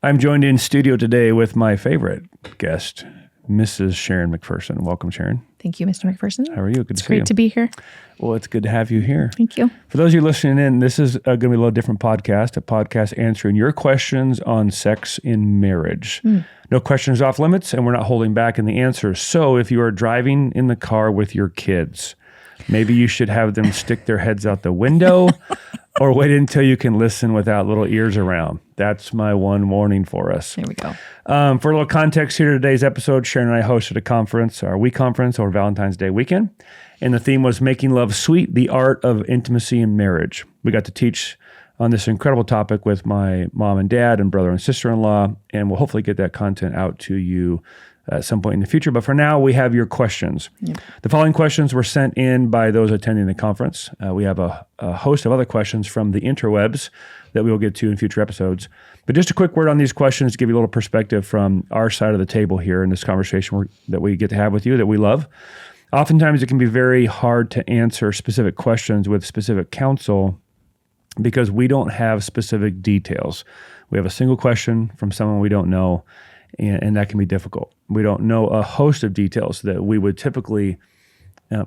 I'm joined in studio today with my favorite guest, Mrs. Sharon McPherson. Welcome, Sharon. Thank you, Mr. McPherson. How are you? Good to see you. It's great to be here. Well, it's good to have you here. Thank you. For those of you listening in, this is going to be a little different podcast, a podcast answering your questions on sex in marriage. No questions off limits, and we're not holding back in the answers. So if you are driving in the car with your kids, maybe you should have them stick their heads out the window or wait until you can listen without little ears around. That's my one warning for us. There we go. For a little context here, today's episode, Sharon and I hosted a conference, our week conference over Valentine's Day weekend. And the theme was Making Love Sweet, the Art of Intimacy in Marriage. We got to teach on this incredible topic with my mom and dad and brother and sister-in-law, and we'll hopefully get that content out to you at some point in the future. But for now, we have your questions. Yep. The following questions were sent in by those attending the conference. We have a host of other questions from the interwebs that we will get to in future episodes. But just a quick word on these questions to give you a little perspective from our side of the table here in this conversation that we get to have with you that we love. Oftentimes, it can be very hard to answer specific questions with specific counsel because we don't have specific details. We have a single question from someone we don't know, and that can be difficult. We don't know a host of details that we would typically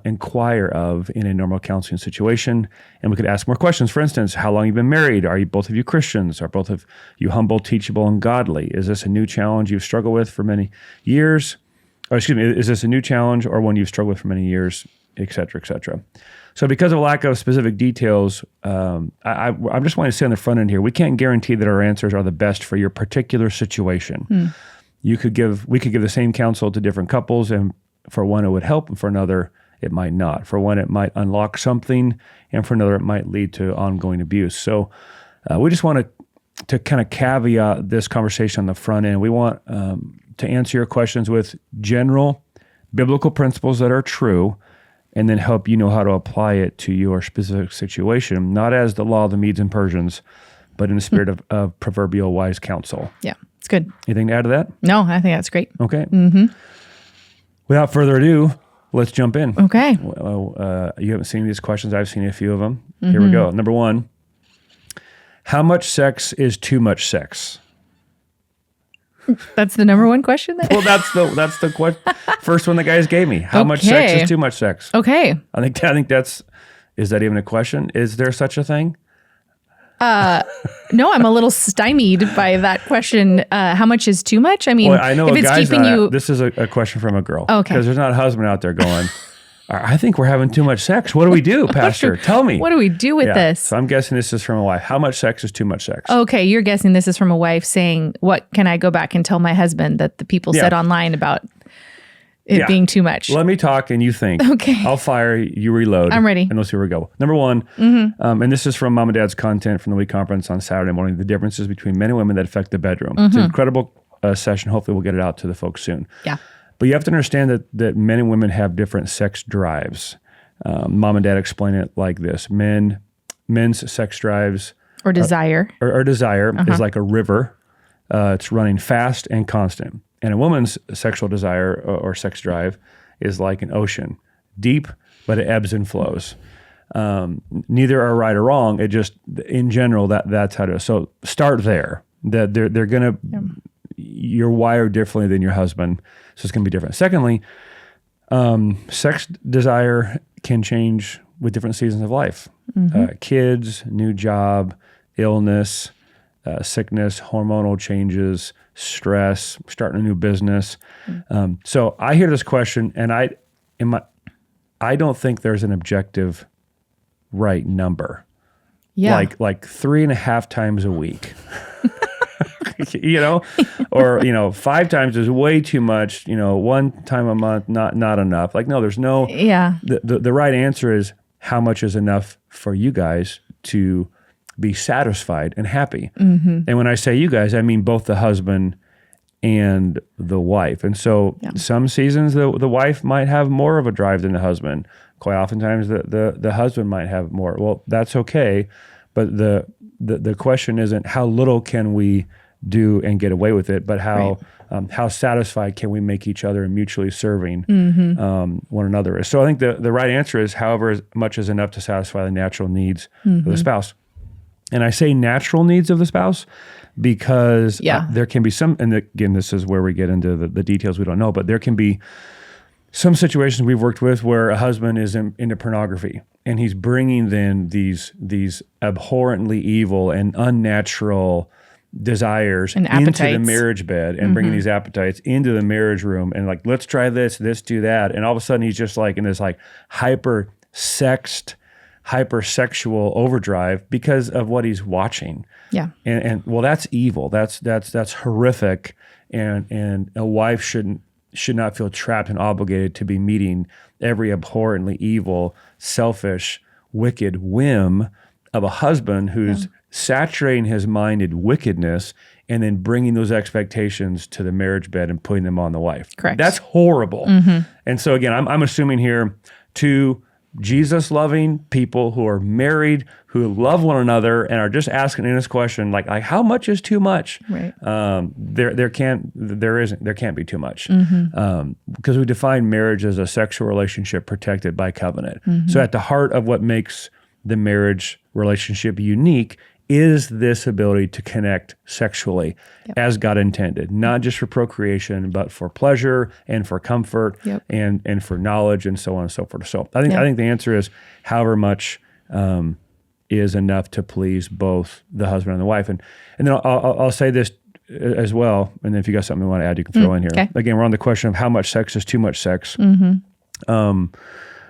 inquire of in a normal counseling situation, and we could ask more questions. For instance, how long have you been married? Are you both of you Christians? Are both of you humble, teachable, and godly? Is this a new challenge you've struggled with for many years? Or excuse me, is this a new challenge or one you've struggled with for many years, et cetera, et cetera? So because of lack of specific details, I'm just wanting to say on the front end here, we can't guarantee that our answers are the best for your particular situation. We could give the same counsel to different couples, and for one it would help, and for another it might not. For one, it might unlock something, and for another, it might lead to ongoing abuse. So we just want to kind of caveat this conversation on the front end. We want to answer your questions with general biblical principles that are true, and then help you know how to apply it to your specific situation, not as the law of the Medes and Persians, but in the spirit of proverbial wise counsel. Yeah, it's good. Anything to add to that? No, I think that's great. Okay. Without further ado, let's jump in. Okay. You haven't seen these questions. I've seen a few of them. Here we go. Number one, how much sex is too much sex? That's the number one question? Well, that's the first one the guys gave me. How much sex is too much sex? Okay. I think that's, is that even a question? Is there such a thing? No, I'm a little stymied by that question. How much is too much? I mean, well, I know if it's keeping you... This is a question from a girl. Okay. Because there's not a husband out there going, I think we're having too much sex. What do we do, Pastor? Tell me. What do we do with this? So I'm guessing this is from a wife. How much sex is too much sex? Okay, you're guessing this is from a wife saying, what can I go back and tell my husband that the people said online about it being too much? Let me talk and you think. Okay. I'll fire, you reload. I'm ready. And we'll see where we go. Number one, and this is from Mom and Dad's content from the week conference on Saturday morning, the differences between men and women that affect the bedroom. It's an incredible session. Hopefully we'll get it out to the folks soon. Yeah. But you have to understand that men and women have different sex drives. Mom and Dad explain it like this. Men's sex drives or desire is like a river. It's running fast and constant. And a woman's sexual desire or sex drive is like an ocean, deep, but it ebbs and flows. Neither are right or wrong. It just, in general, that's how it is. So start there. That they're gonna, you're wired differently than your husband, so it's gonna be different. Secondly, sex desire can change with different seasons of life. Kids, new job, illness, sickness, hormonal changes, stress, starting a new business. So I hear this question, and I don't think there's an objective right number. Yeah. Like 3.5 times a week. Or 5 times is way too much. 1 time a month, not enough. Like, no, there's no. Yeah. The right answer is how much is enough for you guys to be satisfied and happy. And when I say you guys, I mean both the husband and the wife. And so some seasons the wife might have more of a drive than the husband. Quite oftentimes the husband might have more. Well, that's okay, but the question isn't how little can we do and get away with it, but how satisfied can we make each other and mutually serving one another. So I think the right answer is however much is enough to satisfy the natural needs of the spouse. And I say natural needs of the spouse because there can be some, and again, this is where we get into the details we don't know, but there can be some situations we've worked with where a husband is into pornography and he's bringing then these abhorrently evil and unnatural desires into the marriage bed and bringing these appetites into the marriage room and like, let's try this, do that. And all of a sudden he's just like in this like hypersexual overdrive because of what he's watching. Yeah. And well, that's evil. That's horrific. And a wife should not feel trapped and obligated to be meeting every abhorrently evil, selfish, wicked whim of a husband who's saturating his mind in wickedness and then bringing those expectations to the marriage bed and putting them on the wife. Correct. That's horrible. And so again, I'm assuming here two Jesus-loving people who are married, who love one another, and are just asking in this question, like how much is too much? Right. There can't be too much, because we define marriage as a sexual relationship protected by covenant. So at the heart of what makes the marriage relationship unique is this ability to connect sexually as God intended, not just for procreation, but for pleasure and for comfort and for knowledge and so on and so forth. So I think the answer is however much is enough to please both the husband and the wife. And then I'll say this as well, and then if you got something you want to add, you can throw in here. Okay. Again, we're on the question of how much sex is too much sex.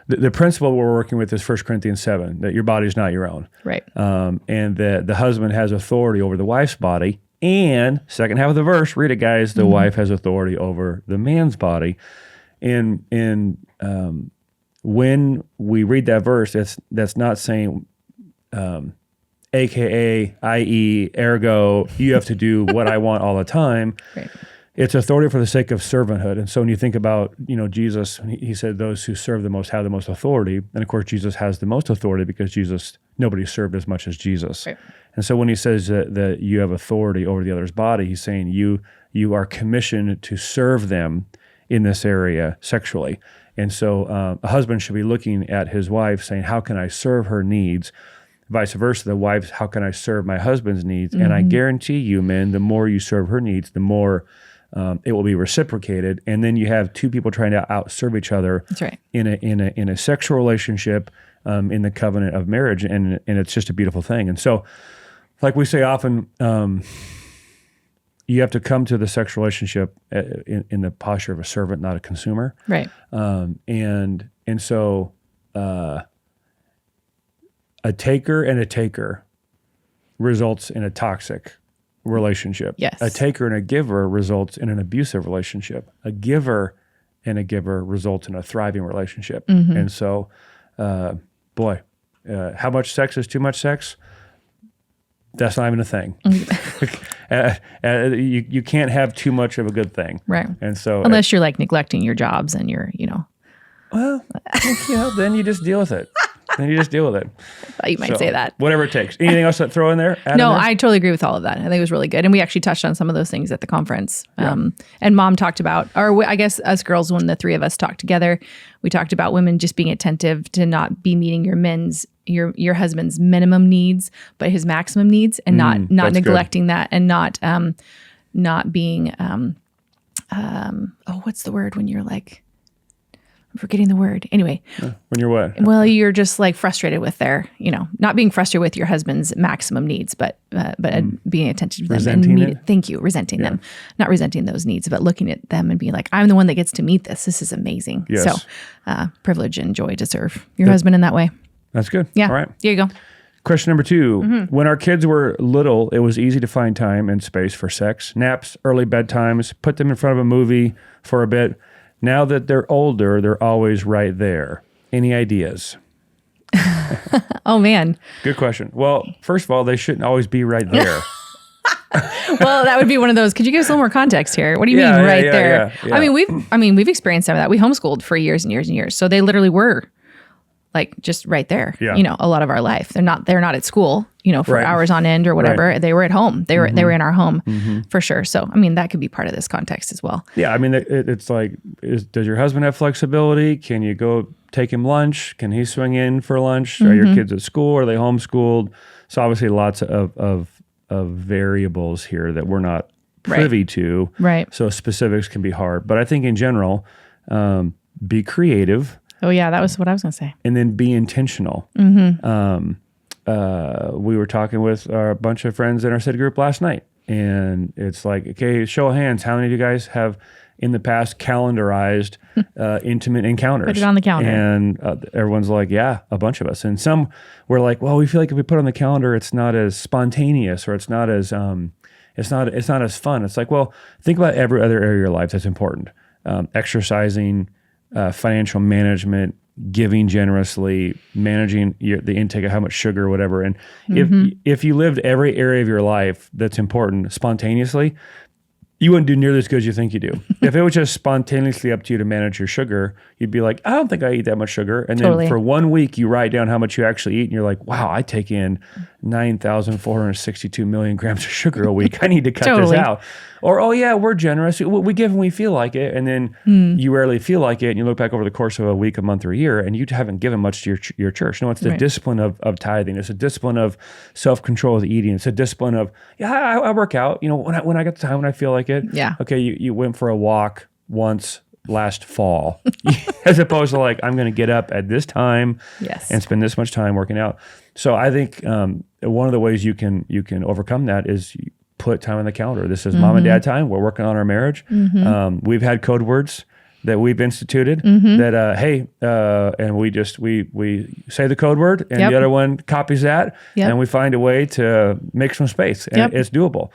The principle we're working with is 1 Corinthians 7, that your body is not your own. Right. And that the husband has authority over the wife's body. And second half of the verse, read it, guys, the wife has authority over the man's body. And when we read that verse, that's not saying, AKA, i.e., ergo, you have to do what I want all the time. Right. It's authority for the sake of servanthood. And so when you think about, Jesus, he said those who serve the most have the most authority. And of course, Jesus has the most authority because nobody served as much as Jesus. Right. And so when he says that you have authority over the other's body, he's saying you are commissioned to serve them in this area sexually. And so a husband should be looking at his wife saying, how can I serve her needs? Vice versa, the wife, how can I serve my husband's needs? And I guarantee you, men, the more you serve her needs, the more it will be reciprocated, and then you have two people trying to outserve each other. That's right. in a sexual relationship, in the covenant of marriage, and it's just a beautiful thing. And so, like we say often, you have to come to the sexual relationship in the posture of a servant, not a consumer. Right. And so, a taker and a taker results in a toxic relationship. Yes. A taker and a giver results in an abusive relationship. A giver and a giver results in a thriving relationship. And so, how much sex is too much sex? That's not even a thing. You can't have too much of a good thing. Right. And so, unless you're like neglecting your jobs and you're, well, then you just deal with it. I thought you might say that. Whatever it takes. Anything else to throw in there? No, I totally agree with all of that. I think it was really good. And we actually touched on some of those things at the conference. And Mom talked about, or I guess us girls, when the three of us talked together, we talked about women just being attentive to not be meeting your husband's minimum needs, but his maximum needs, and not neglecting that, and not being, what's the word when you're like, I'm forgetting the word. Anyway. When you're what? Well, you're just like frustrated with not being frustrated with your husband's maximum needs, but being attentive to them. Resenting them. Not resenting those needs, but looking at them and being like, I'm the one that gets to meet this. This is amazing. Yes. So privilege and joy to serve your husband in that way. That's good. Yeah. All right. There you go. Question number 2. When our kids were little, it was easy to find time and space for sex, naps, early bedtimes, put them in front of a movie for a bit. Now that they're older, they're always right there. Any ideas? Oh, man. Good question. Well, first of all, they shouldn't always be right there. Well, that would be one of those. Could you give us a little more context here? What do you mean right there? Yeah. I mean, we've experienced some of that. We homeschooled for years and years and years. So they literally were like just right there, a lot of our life. They're not at school, for hours on end or whatever. Right. They were at home. They were in our home for sure. So, I mean, that could be part of this context as well. Yeah. I mean, it's like, does your husband have flexibility? Can you go take him lunch? Can he swing in for lunch? Are your kids at school? Are they homeschooled? So obviously lots of of variables here that we're not privy to. Right. So specifics can be hard. But I think in general, be creative. Oh yeah, that was what I was going to say. And then be intentional. We were talking with a bunch of friends in our city group last night, and it's like, okay, show of hands, how many of you guys have in the past calendarized intimate encounters? Put it on the calendar. And everyone's like, yeah, a bunch of us. And some were like, well, we feel like if we put it on the calendar, it's not as spontaneous, or it's not as it's not as fun. It's like, well, think about every other area of your life that's important. Exercising, financial management, giving generously, managing the intake of how much sugar or whatever. And if you lived every area of your life that's important spontaneously, you wouldn't do nearly as good as you think you do. If it was just spontaneously up to you to manage your sugar, you'd be like, I don't think I eat that much sugar. And then for 1 week, you write down how much you actually eat, and you're like, wow, I take in 9,462 million grams of sugar a week. I need to cut this out. Or, oh yeah, we're generous. We give when we feel like it. And then you rarely feel like it. And you look back over the course of a week, a month, or a year, and you haven't given much to your church. No, it's the discipline of tithing. It's a discipline of self-control of the eating. It's a discipline of, I work out. When I got the time, when I feel like it. Yeah. Okay, you went for a walk once last fall, as opposed to like, I'm going to get up at this time and spend this much time working out. So I think one of the ways you can overcome that is put time on the calendar. This is mom and dad time. We're working on our marriage. We've had code words that we've instituted that, hey, and we say the code word, and the other one copies that, and we find a way to make some space, and it's doable.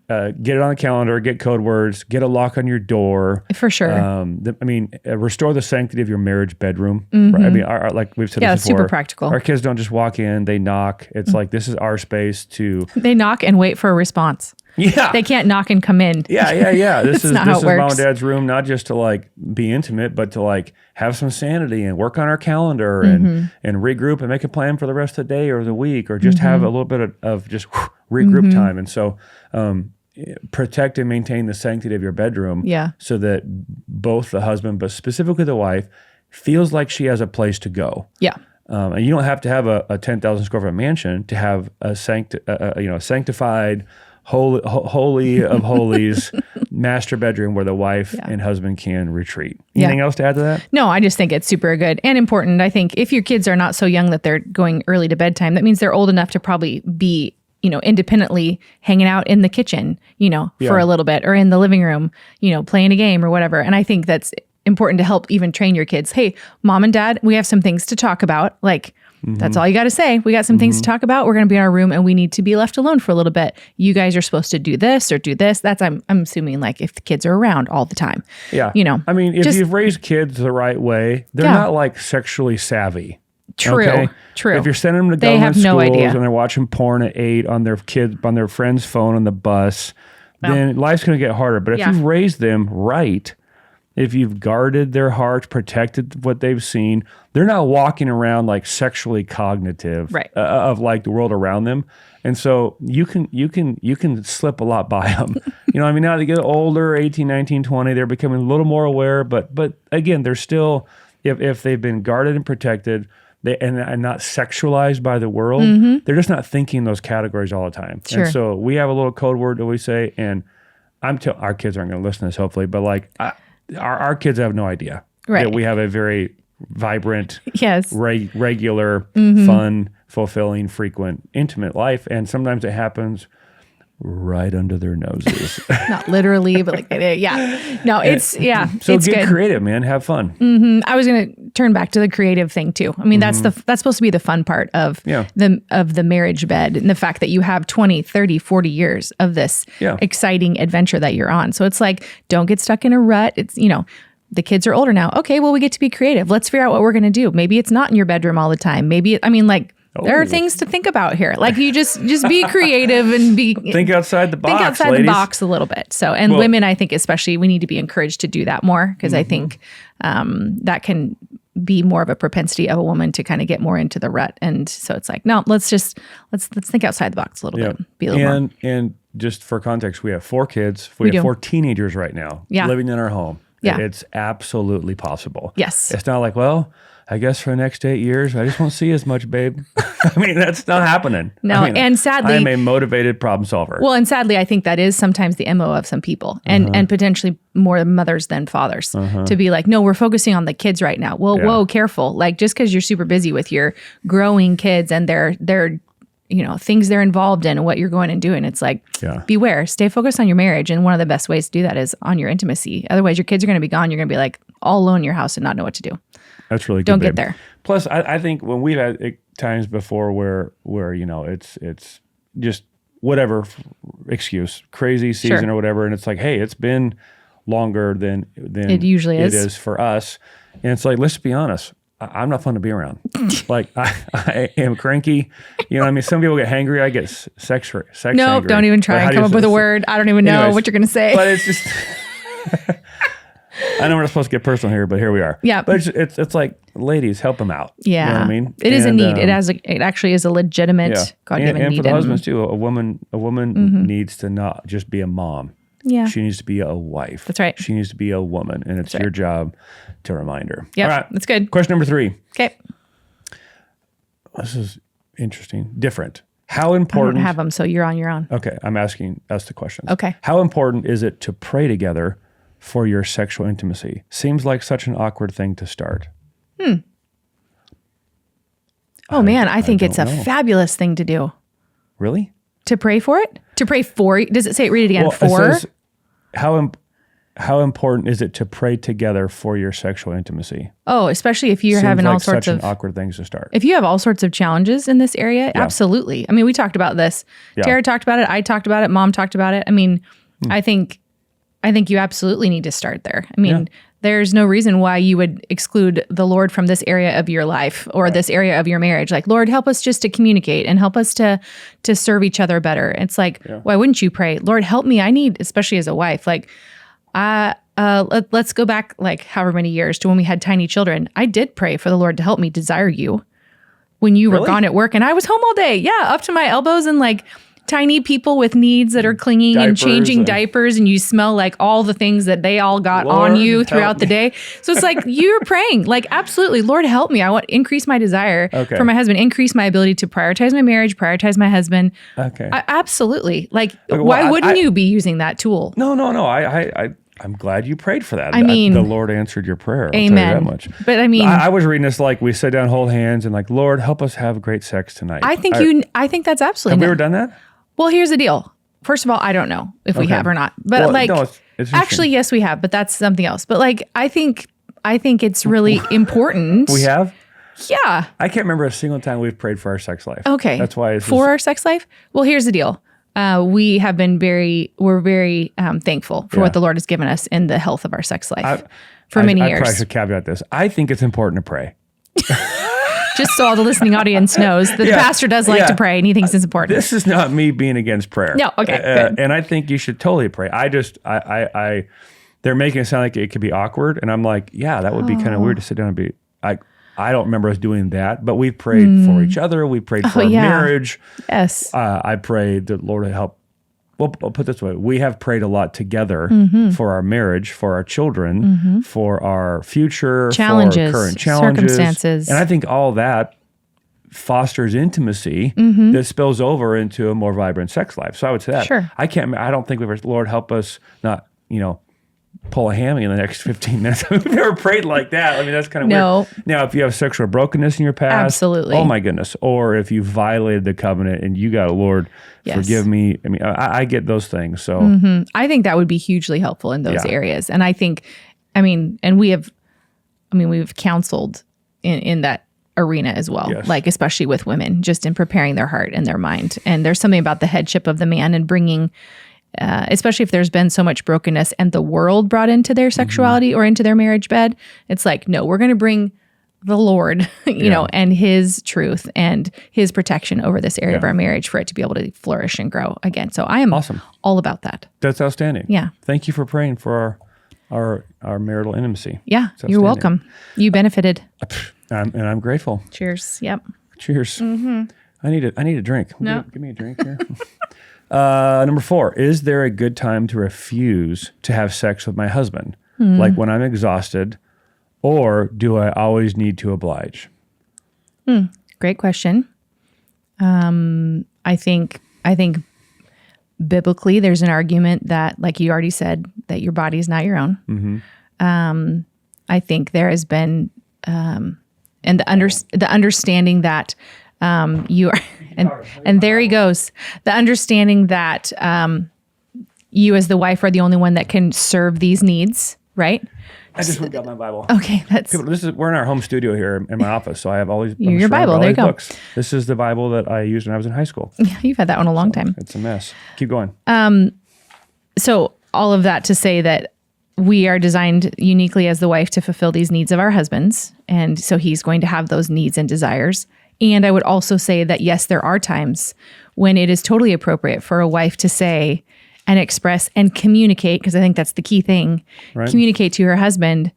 Get it on the calendar, get code words, get a lock on your door. For sure. Restore the sanctity of your marriage bedroom. Right? I mean, like we've said this before. Super practical. Our kids don't just walk in, they knock. It's like, this is our space to... They knock and wait for a response. Yeah. They can't knock and come in. Yeah. This is mom and dad's room, not just to like be intimate, but to like have some sanity and work on our calendar and regroup and make a plan for the rest of the day or the week, or just have a little bit of just regroup time. And so protect and maintain the sanctity of your bedroom so that both the husband, but specifically the wife, feels like she has a place to go. And you don't have to have a 10,000 square foot mansion to have a sanctified, holy of holies master bedroom where the wife and husband can retreat. Anything else to add to that? No, I just think it's super good and important. I think if your kids are not so young that they're going early to bedtime, that means they're old enough to probably be, independently hanging out in the kitchen, for a little bit, or in the living room, playing a game or whatever. And I think that's important to help even train your kids. Hey, mom and dad, we have some things to talk about. Like, that's all you got to say. We got some things to talk about. We're going to be in our room and we need to be left alone for a little bit. You guys are supposed to do this or do this. That's, I'm assuming, like, if the kids are around all the time. Yeah. I mean, if you've raised kids the right way, they're not like sexually savvy. True. Okay? True. If you're sending them to government schools and they're watching porn at 8 on their friend's phone on the bus, then life's going to get harder. But if you've raised them right, if you've guarded their hearts, protected what they've seen, they're not walking around like sexually cognitive of like the world around them. And so you can slip a lot by them. Now they get older, 18, 19, 20, they're becoming a little more aware, but again, they're still, if they've been guarded and protected, and not sexualized by the world, they're just not thinking those categories all the time. Sure. And so we have a little code word that we say, and our kids aren't going to listen to this, hopefully, but like our kids have no idea that we have a very vibrant, regular, fun, fulfilling, frequent, intimate life. And sometimes it happens right under their noses. Not literally, but like, no, it's, So it's get good. creative, man. Have fun. I was going to turn back to the creative thing too. I mean, that's supposed to be the fun part of the marriage bed, and the fact that you have 20, 30, 40 years of this exciting adventure that you're on. So it's like, don't get stuck in a rut. It's, the kids are older now. Okay, well, we get to be creative. Let's figure out what we're going to do. Maybe it's not in your bedroom all the time. Maybe, there are things to think about here. Like, you just be creative and think outside the box. Think outside the box a little bit. So, and women, I think especially, we need to be encouraged to do that more, because I think that can be more of a propensity of a woman to kind of get more into the rut. And so it's like, no, let's think outside the box a little bit. Be a little more. And just for context, we have 4 kids. We have 4 teenagers right now living in our home. Yeah. It's absolutely possible. Yes. It's not like, well, I guess for the next 8 years, I just won't see as much, babe. I mean, that's not happening. No, and sadly, I am a motivated problem solver. Well, and sadly, I think that is sometimes the MO of some people, and potentially more mothers than fathers, to be like, no, we're focusing on the kids right now. Well, whoa, careful. Like, just because you're super busy with your growing kids and their things they're involved in and what you're going and doing, it's like, beware, stay focused on your marriage. And one of the best ways to do that is on your intimacy. Otherwise, your kids are going to be gone. You're going to be like all alone in your house and not know what to do. That's really good. Don't get there. Plus, I think when we've had times before where it's just whatever excuse, crazy season or whatever, and it's like, hey, it's been longer than it usually is. It is for us, and it's like, let's be honest. I'm not fun to be around. Like I am cranky. You know what I mean? Some people get hangry. I get sex No, hangry. don't even try and come up with a word. I don't even know what you're going to say. But it's just... I know we're not supposed to get personal here, but here we are. Yeah. But it's like, ladies, help them out. Yeah. You know what I mean? It is a need. It actually is a legitimate God-given need. And for the husbands too, a woman needs to not just be a mom. Yeah. She needs to be a wife. That's right. She needs to be a woman, and it's your job to remind her. Yeah. All right. That's good. Question number 3. Okay. This is interesting. Different. How important... I don't have them, so you're on your own. Okay. I'm asking us the questions. Okay. How important is it to pray together for your sexual intimacy? Seems like such an awkward thing to start. Oh man, I think it's a fabulous thing to do. Really? To pray for it? To pray for? Does it say, read it again, Well, for? it says, how important is it to pray together for your sexual intimacy? Oh, especially if you're having all sorts of... such an awkward things to start. If you have all sorts of challenges in this area, absolutely. I mean, we talked about this. Tara talked about it. I talked about it. Mom talked about it. I mean, I think you absolutely need to start there. I mean, there's no reason why you would exclude the Lord from this area of your life or this area of your marriage. Like, Lord, help us just to communicate and help us to serve each other better. It's like, why wouldn't you pray? Lord, help me. I need, especially as a wife, like, let's go back like however many years to when we had tiny children. I did pray for the Lord to help me desire you when you were gone at work and I was home all day. Yeah. Up to my elbows and like tiny people with needs that are clinging and changing diapers, and you smell like all the things that they all got on you throughout the day. So it's like you're praying, like, absolutely, Lord, help me. I want increase my desire for my husband, increase my ability to prioritize my marriage, prioritize my husband. Okay. Absolutely. Like, why wouldn't you be using that tool? No. I'm glad you prayed for that. I mean, the Lord answered your prayer. I'll amen. tell you that much. But I mean, I was reading this like we sit down, hold hands, and like, Lord, help us have great sex tonight. I think that's absolutely. Have we ever done that? Well, here's the deal. First of all, I don't know if we have or not, but it's actually, yes, we have, but that's something else. But like, I think it's really important. We have? Yeah. I can't remember a single time we've prayed for our sex life. Okay. That's why our sex life. Well, here's the deal. We have been we're very thankful for what the Lord has given us in the health of our sex life for many years. I probably should caveat this. I think it's important to pray. Just so all the listening audience knows that the pastor does like to pray and he thinks it's important. This is not me being against prayer. No, okay, good. And I think you should totally pray. They're making it sound like it could be awkward. And I'm like, yeah, that would be kind of weird to sit down and be like, I don't remember us doing that, but we've prayed for each other. We prayed for our marriage. Yes. I prayed that Lord would help. Well, I'll put it this way. We have prayed a lot together for our marriage, for our children, for our future, challenges, for our current challenges. Circumstances. And I think all that fosters intimacy that spills over into a more vibrant sex life. So I would say that. Sure. I don't think we've ever, Lord, help us not, pull a hammy in the next 15 minutes. We've never prayed like that. I mean, that's kind of weird. Now, if you have sexual brokenness in your past, absolutely. Oh my goodness. Or if you violated the covenant and you got, Lord, forgive me. I mean, I get those things. So I think that would be hugely helpful in those areas. And I think, and we've counseled in that arena as well, like especially with women, just in preparing their heart and their mind. And there's something about the headship of the man and bringing, especially if there's been so much brokenness and the world brought into their sexuality or into their marriage bed, it's like, no, we're going to bring the Lord, and his truth and his protection over this area of our marriage for it to be able to flourish and grow again. So I am all about that. That's outstanding. Yeah. Thank you for praying for our marital intimacy. Yeah. You're welcome. You benefited. And I'm grateful. Cheers. Yep. Cheers. I need a drink. No. Give me a drink here. Number 4, is there a good time to refuse to have sex with my husband? Like when I'm exhausted Or do I always need to oblige? Great question. I think biblically there's an argument that, like you already said, that your body is not your own. Mm-hmm. I think there has been, and the understanding that you are, and there he goes, the understanding that you as the wife are the only one that can serve these needs, right? I just whipped out my Bible. Okay, we're in our home studio here in my office, so I have all these. Your Bible, there you go. Books. This is the Bible that I used when I was in high school. Yeah, you've had that one a long time. It's a mess. Keep going. So all of that to say that we are designed uniquely as the wife to fulfill these needs of our husbands. And so he's going to have those needs and desires. And I would also say that, yes, there are times when it is totally appropriate for a wife to say and express and communicate, because I think that's the key thing, right. Communicate to her husband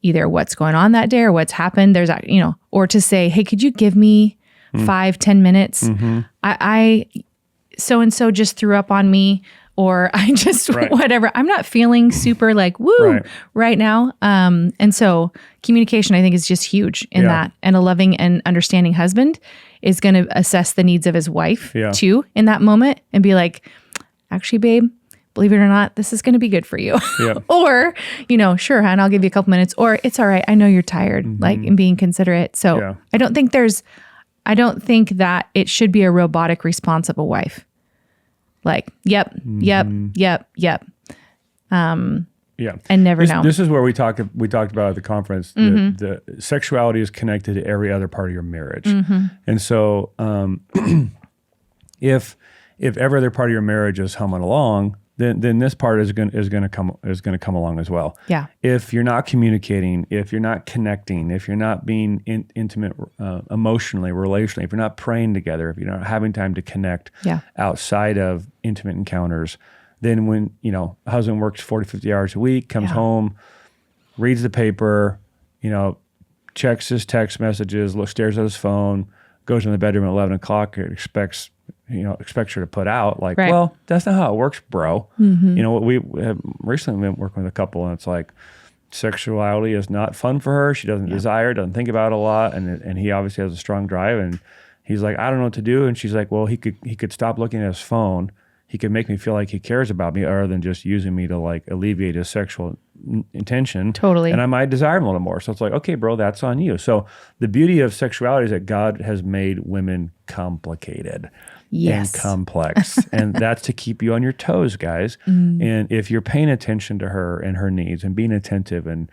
either what's going on that day or what's happened. There's, or to say, hey, could you give me 5-10 minutes? Mm-hmm. I so-and-so just threw up on me, or I just, whatever. I'm not feeling super like, woo right now. And so communication, I think, is just huge in that. And a loving and understanding husband is going to assess the needs of his wife too in that moment and be like, actually, babe, believe it or not, this is going to be good for you. Yeah. Or, sure, hon, I'll give you a couple minutes. Or it's all right. I know you're tired, and being considerate. So I don't think that it should be a robotic response of a wife. Like, yep. And never know. This is where we talked about at the conference. The sexuality is connected to every other part of your marriage. And so if every other part of your marriage is humming along, then this part is going to come along as well. Yeah. If you're not communicating, if you're not connecting, if you're not being intimate emotionally, relationally, if you're not praying together, if you're not having time to connect outside of intimate encounters, then when husband works 40, 50 hours a week, comes home, reads the paper, checks his text messages, stares at his phone, goes in the bedroom at 11 o'clock, expects her to put out, like, well, that's not how it works, bro. We have recently been working with a couple, and it's like sexuality is not fun for her. She doesn't desire, doesn't think about it a lot, and he obviously has a strong drive, and he's like, I don't know what to do, and she's like, well, he could stop looking at his phone. He could make me feel like he cares about me, other than just using me to like alleviate his sexual intention. Totally. And I might desire him a little more. So it's like, okay, bro, that's on you. So the beauty of sexuality is that God has made women complicated. Yes. And complex. And that's to keep you on your toes, guys. And if you're paying attention to her and her needs and being attentive and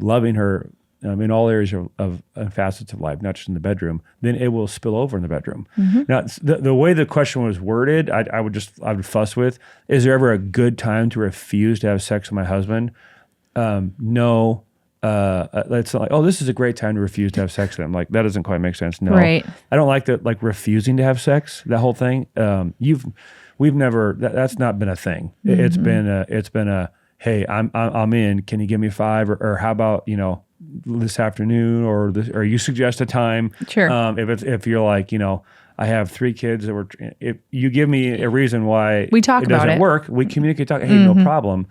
loving her in all areas of facets of life, not just in the bedroom, then it will spill over in the bedroom. Now, the way the question was worded, I would fuss with, is there ever a good time to refuse to have sex with my husband? No. It's not like, oh, this is a great time to refuse to have sex with him. Like, that doesn't quite make sense. No, right. I don't like that. Like refusing to have sex, that whole thing. We've never. That's not been a thing. It's been a. Hey, I'm in. Can you give me 5 or how about this afternoon or you suggest a time? Sure. If you're like I have 3 kids if you give me a reason why we talk it about doesn't work, we communicate. Hey, no problem.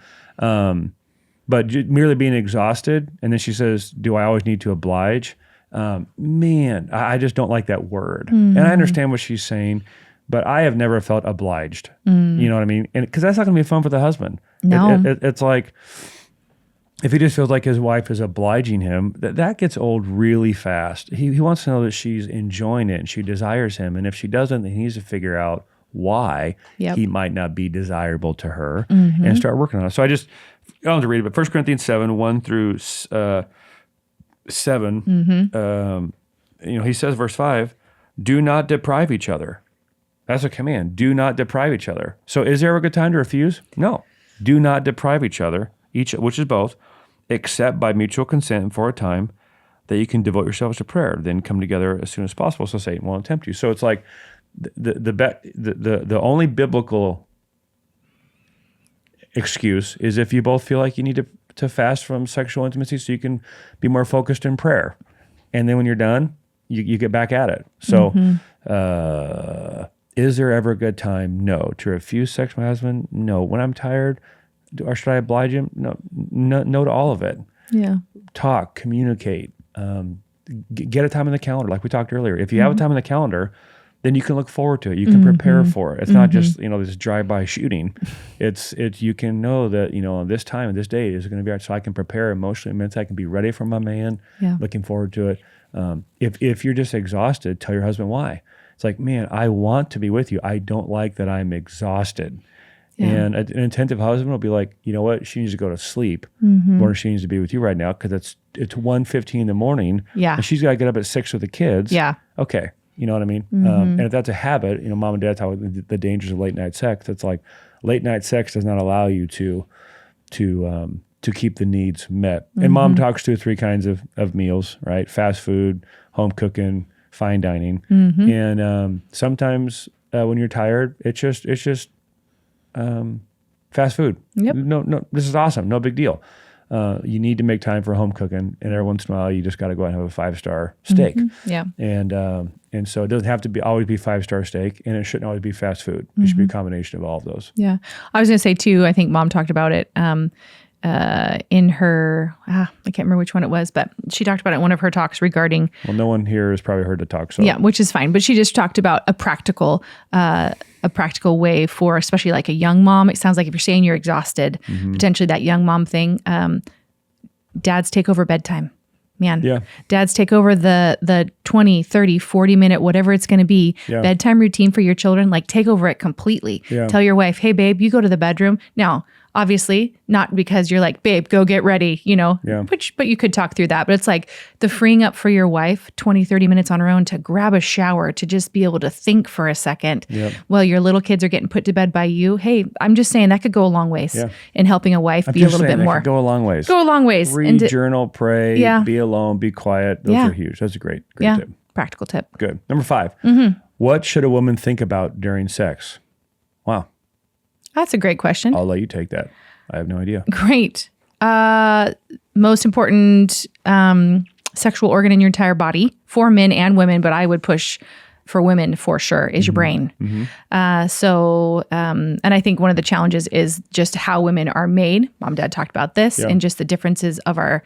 But merely being exhausted, and then she says, do I always need to oblige? Man, I just don't like that word. And I understand what she's saying, but I have never felt obliged. You know what I mean? And because that's not going to be fun for the husband. No. It's like, if he just feels like his wife is obliging him, that gets old really fast. He wants to know that she's enjoying it and she desires him. And if she doesn't, then he needs to figure out why he might not be desirable to her and start working on it. So I don't have to read it, but 1 Corinthians 7, 1 through 7, he says, verse 5, do not deprive each other. That's a command. Do not deprive each other. So is there a good time to refuse? No. Do not deprive each other, which is both, except by mutual consent for a time that you can devote yourselves to prayer, then come together as soon as possible so Satan won't tempt you. So it's like the only biblical excuse is if you both feel like you need to fast from sexual intimacy so you can be more focused in prayer. And then when you're done, you get back at it. So is there ever a good time? No. To refuse sex with my husband? No. When I'm tired, or should I oblige him? No to all of it. Yeah. talk, communicate, get a time in the calendar. Like we talked earlier, if you have a time in the calendar, then you can look forward to it. You can prepare for it. It's not just, this drive-by shooting. It's you can know that, this time and this date is going to be right. So I can prepare emotionally, mentally. I can be ready for my man, looking forward to it. If you're just exhausted, tell your husband why. It's like, man, I want to be with you. I don't like that I'm exhausted. Yeah. And an attentive husband will be like, you know what? She needs to go to sleep, or she needs to be with you right now because it's 1:15 in the morning. Yeah. And she's got to get up at 6 with the kids. Yeah. Okay. You know what I mean? And if that's a habit, mom and dad talk about the dangers of late night sex. It's like late night sex does not allow you to keep the needs met. And mom talks to 3 kinds of meals, right? Fast food, home cooking, fine dining. And sometimes when you're tired, it's just fast food. Yep. No, this is awesome. No big deal. You need to make time for home cooking, and every once in a while, you just got to go out and have a 5-star steak. Yeah. And so it doesn't have to always be 5-star steak, and it shouldn't always be fast food. It should be a combination of all of those. Yeah. I was going to say too, I think mom talked about it in her, I can't remember which one it was, but she talked about it in one of her talks regarding. Well, no one here has probably heard the talk. So. Yeah, which is fine. But she just talked about a practical way for, especially like a young mom. It sounds like if you're saying you're exhausted, potentially that young mom thing, dads take over bedtime. Man, dads take over the 20, 30, 40 minute, whatever it's going to be, bedtime routine for your children, like take over it completely. Yeah. Tell your wife, hey, babe, you go to the bedroom. Now, obviously, not because you're like, babe, go get ready, but you could talk through that. But it's like the freeing up for your wife 20, 30 minutes on her own to grab a shower, to just be able to think for a second while your little kids are getting put to bed by you. Hey, I'm just saying that could go a long ways in helping a wife be a little bit more. Go a long ways. Go a long ways. Read, journal, pray, be alone, be quiet. Those are huge. That's a great tip. Practical tip. Good. Number 5. What should a woman think about during sex? Wow. That's a great question. I'll let you take that. I have no idea. Great. Most important sexual organ in your entire body for men and women, but I would push for women for sure, is your brain. And I think one of the challenges is just how women are made. Mom and dad talked about this, and just the differences of our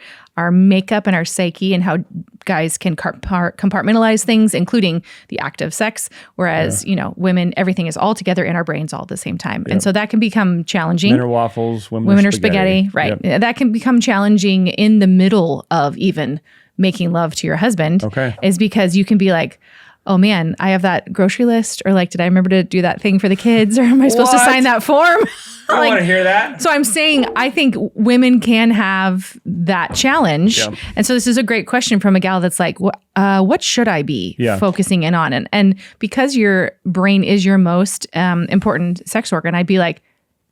makeup and our psyche, and how guys can compartmentalize things, including the act of sex. Whereas, women, everything is all together in our brains all at the same time. And so that can become challenging. Men are waffles, women are spaghetti. Right. Yep. That can become challenging in the middle of even making love to your husband. Okay. Is because you can be like, oh man, I have that grocery list, or like, did I remember to do that thing for the kids, or am I supposed to sign that form? I want to hear that. So I'm saying, I think women can have that challenge. Yeah. And so this is a great question from a gal that's like, what should I be focusing in on? And because your brain is your most important sex organ, I'd be like,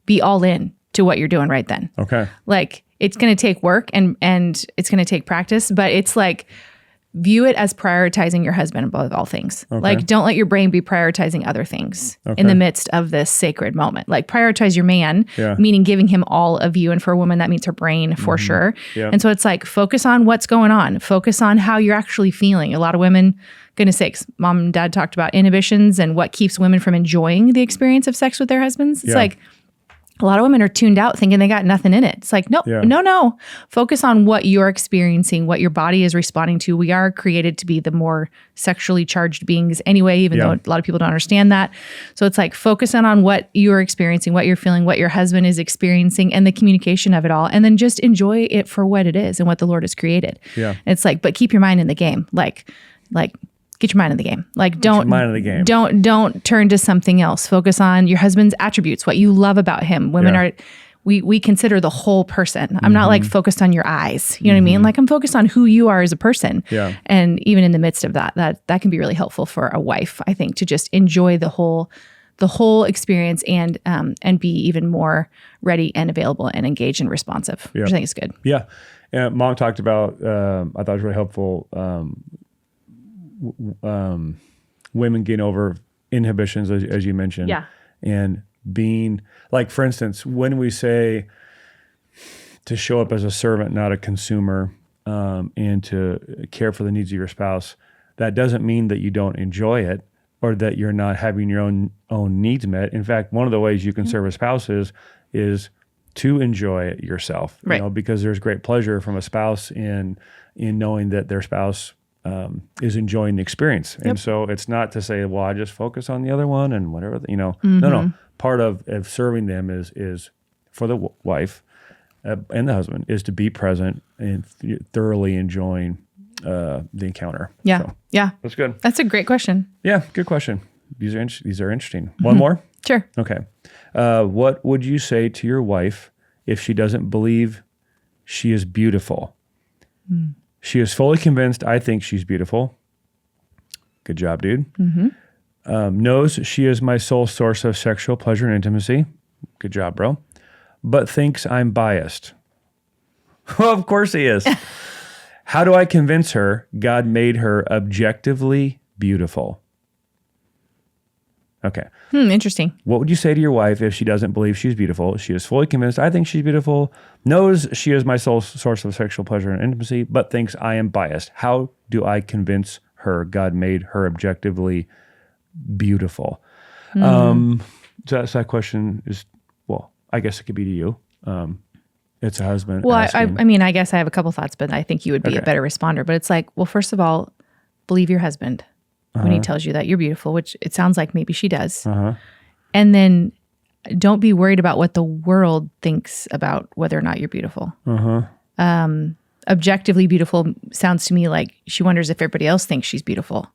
be all in to what you're doing right then. Okay. Like, it's going to take work and it's going to take practice, but it's like, view it as prioritizing your husband above all things. Okay. Like, don't let your brain be prioritizing other things in the midst of this sacred moment. Like, prioritize your man, meaning giving him all of you. And for a woman, that means her brain for sure. Yeah. And so it's like, focus on what's going on. Focus on how you're actually feeling. A lot of women, goodness sakes, mom and dad talked about inhibitions and what keeps women from enjoying the experience of sex with their husbands. It's like, a lot of women are tuned out thinking they got nothing in it. It's like, no. Focus on what you're experiencing, what your body is responding to. We are created to be the more sexually charged beings anyway, even though a lot of people don't understand that. So it's like, focus on what you're experiencing, what you're feeling, what your husband is experiencing, and the communication of it all. And then just enjoy it for what it is and what the Lord has created. Yeah. It's like, but keep your mind in the game. Like, get your mind in the game. Like, don't turn to something else. Focus on your husband's attributes, what you love about him. Women we consider the whole person. I'm not like focused on your eyes. You know what I mean? Like, I'm focused on who you are as a person. Yeah. And even in the midst of that can be really helpful for a wife, I think, to just enjoy the whole experience and be even more ready and available and engaged and responsive, which I think is good. Yeah. Mom talked about, I thought it was really helpful, women getting over inhibitions, as you mentioned, and being like, for instance, when we say to show up as a servant, not a consumer, and to care for the needs of your spouse, that doesn't mean that you don't enjoy it or that you're not having your own needs met. In fact, one of the ways you can serve a spouse is to enjoy it yourself, Right. because there's great pleasure from a spouse in knowing that their spouse is enjoying the experience. And so it's not to say, well, I just focus on the other one and whatever, no. Part of serving them is for the wife and the husband is to be present and thoroughly enjoying the encounter. Yeah. So, yeah. that's good. That's a great question. Yeah. Good question. These are interesting. One more. Sure. Okay. What would you say to your wife if she doesn't believe she is beautiful? She is fully convinced I think she's beautiful. Good job, dude. Knows she is my sole source of sexual pleasure and intimacy. Good job, bro. But thinks I'm biased. Well, of course he is. How do I convince her God made her objectively beautiful? Okay. Interesting. What would you say to your wife if she doesn't believe she's beautiful? She is fully convinced I think she's beautiful, knows she is my sole source of sexual pleasure and intimacy, but thinks I am biased. How do I convince her God made her objectively beautiful? So that question is, well, I guess it could be to you. It's a husband. Well, I guess I have a couple thoughts, but I think you would be a better responder. But it's like, well, first of all, believe your husband when he tells you that you're beautiful, which it sounds like maybe she does. And then don't be worried about what the world thinks about whether or not you're beautiful. Objectively beautiful sounds to me like she wonders if everybody else thinks she's beautiful.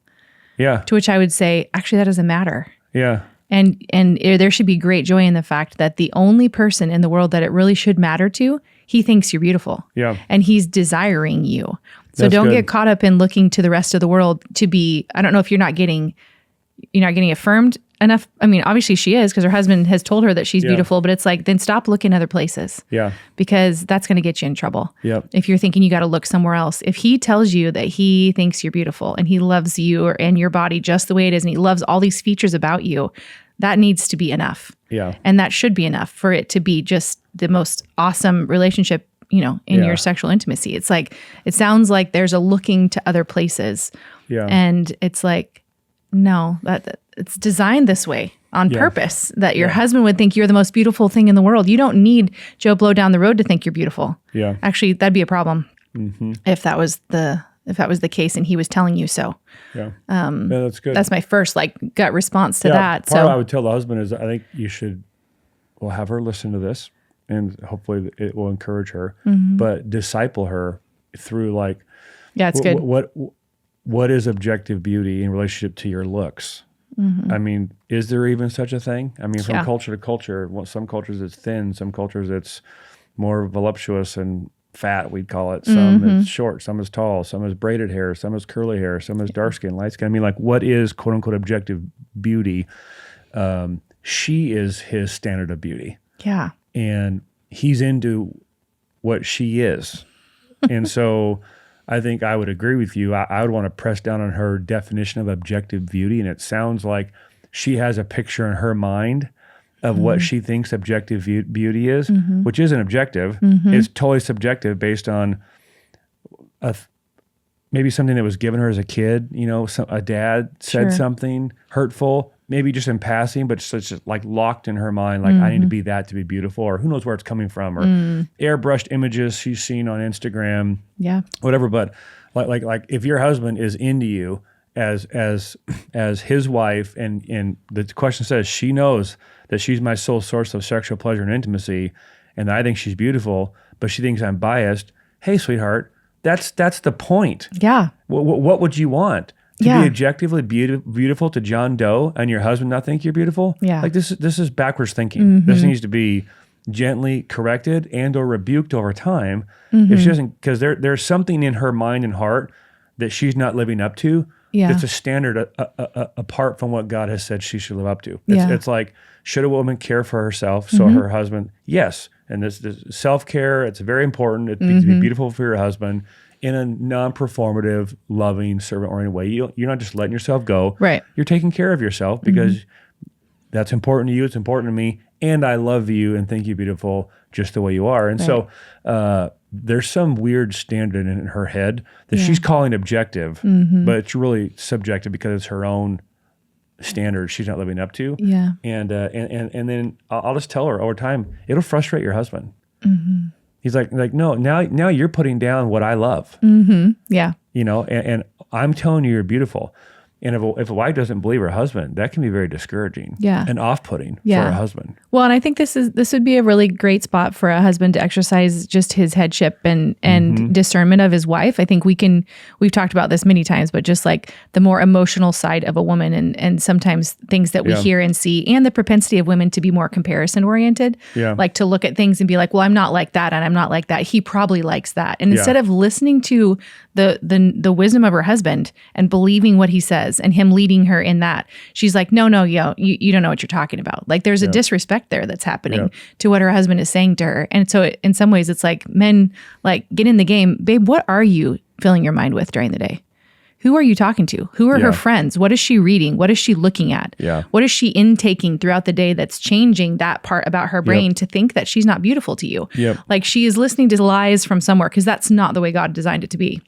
Yeah. To which I would say, actually, that doesn't matter. Yeah. And there should be great joy in the fact that the only person in the world that it really should matter to, he thinks you're beautiful. Yeah. And he's desiring you. So That's don't good. get caught up in looking to the rest of the world to be, I don't know if you're not getting affirmed enough. I mean, obviously she is because her husband has told her that she's beautiful, but it's like, then stop looking other places. Yeah. Because that's going to get you in trouble. Yep. If you're thinking you got to look somewhere else. If he tells you that he thinks you're beautiful and he loves you and your body just the way it is and he loves all these features about you, that needs to be enough. Yeah. And that should be enough for it to be just the most awesome relationship, in your sexual intimacy. It's like, it sounds like there's a looking to other places. Yeah. And it's like, no, that it's designed this way on purpose, that your husband would think you're the most beautiful thing in the world. You don't need Joe Blow down the road to think you're beautiful. Yeah. Actually, that'd be a problem if that was the case and he was telling you so. Yeah. Yeah, that's good. That's my first gut response to that. Part of what I would tell the husband is I think you should, have her listen to this and hopefully it will encourage her, but disciple her through it's good. What is objective beauty in relationship to your looks? I mean, is there even such a thing? I mean, from culture to culture, some cultures it's thin, some cultures it's more voluptuous and fat, we'd call it. Some is short, some is tall, some is braided hair, some is curly hair, some is dark skin, light skin. I mean, what is quote unquote objective beauty? She is his standard of beauty. Yeah. And he's into what she is. And so I think I would agree with you. I would want to press down on her definition of objective beauty. And it sounds like she has a picture in her mind of what she thinks objective beauty is, which isn't objective. It's totally subjective based on maybe something that was given her as a kid. A dad said something hurtful, maybe just in passing, but it's just locked in her mind. I need to be that to be beautiful, or who knows where it's coming from, or airbrushed images she's seen on Instagram, whatever. But like if your husband is into you as his wife, and the question says she knows that she's my sole source of sexual pleasure and intimacy, and I think she's beautiful, but she thinks I'm biased. Hey, sweetheart, that's the point. Yeah. What would you want? To be objectively beautiful to John Doe and your husband not think you're beautiful? Yeah. This is backwards thinking. This needs to be gently corrected and or rebuked over time. If she doesn't, because there's something in her mind and heart that she's not living up to. It's a standard apart from what God has said she should live up to. It's like, should a woman care for herself? So her husband, yes. And this self-care, it's very important. To be beautiful for your husband in a non-performative, loving, servant-oriented way. You're not just letting yourself go. Right. You're taking care of yourself because that's important to you. It's important to me. And I love you and think you're beautiful just the way you are. And so there's some weird standard in her head that she's calling objective, but it's really subjective because it's her own standard she's not living up to. Yeah. And then I'll just tell her over time, it'll frustrate your husband. He's like, no, now you're putting down what I love, Yeah. and I'm telling you you're beautiful. And if a wife doesn't believe her husband, that can be very discouraging and off-putting for her husband. Well, and I think this would be a really great spot for a husband to exercise just his headship and discernment of his wife. I think we've talked about this many times, but just like the more emotional side of a woman and sometimes things that we hear and see, and the propensity of women to be more comparison oriented, like to look at things and be like, well, I'm not like that and I'm not like that. He probably likes that. And instead of listening to the wisdom of her husband and believing what he says and him leading her in that, she's like, no, you don't know what you're talking about. Like there's a disrespect there that's happening to what her husband is saying to her. And so in some ways it's like, men, like, get in the game. Babe, what are you filling your mind with during the day? Who are you talking to? Who are her friends? What is she reading? What is she looking at? What is she intaking throughout the day that's changing that part about her brain to think that she's not beautiful to you? Like she is listening to lies from somewhere, because that's not the way God designed it to be.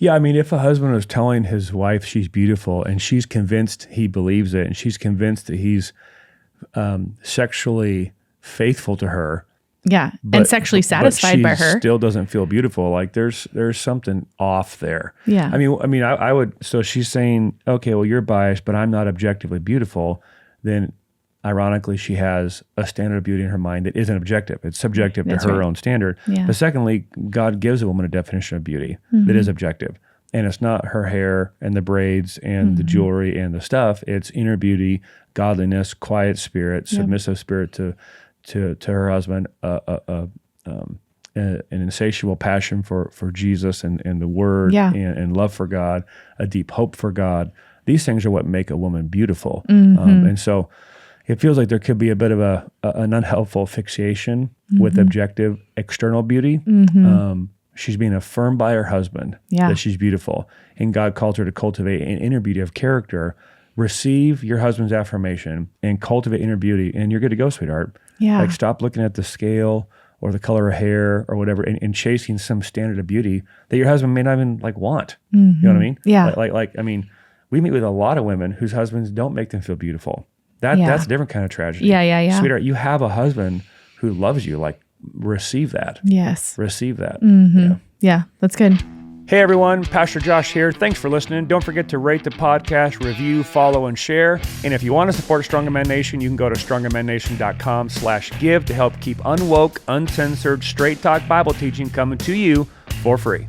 Yeah, I mean, if a husband was telling his wife she's beautiful and she's convinced he believes it and she's convinced that he's sexually faithful to her, and sexually satisfied by her, still doesn't feel beautiful, like there's something off there. I mean, I would. So she's saying, okay, well, you're biased, but I'm not objectively beautiful. Then, ironically, she has a standard of beauty in her mind that isn't objective. It's subjective to her own standard. But secondly, God gives a woman a definition of beauty that is objective. And it's not her hair and the braids and the jewelry and the stuff. It's inner beauty, godliness, quiet spirit, submissive spirit to her husband, an insatiable passion for Jesus and the Word, and love for God, a deep hope for God. These things are what make a woman beautiful. And so it feels like there could be a bit of an unhelpful fixation with objective external beauty. She's being affirmed by her husband that she's beautiful. And God calls her to cultivate an inner beauty of character. Receive your husband's affirmation and cultivate inner beauty, and you're good to go, sweetheart. Like, stop looking at the scale or the color of hair or whatever and chasing some standard of beauty that your husband may not even want. You know what I mean? Like I mean, we meet with a lot of women whose husbands don't make them feel beautiful. That's a different kind of tragedy. Sweetheart, you have a husband who loves you. Like, receive that. Receive that. That's good. Hey everyone, Pastor Josh here. Thanks for listening. Don't forget to rate the podcast, review, follow, and share. And if you want to support Stronger Men Nation, you can go to strongermennation.com/give to help keep unwoke, uncensored, straight talk Bible teaching coming to you for free.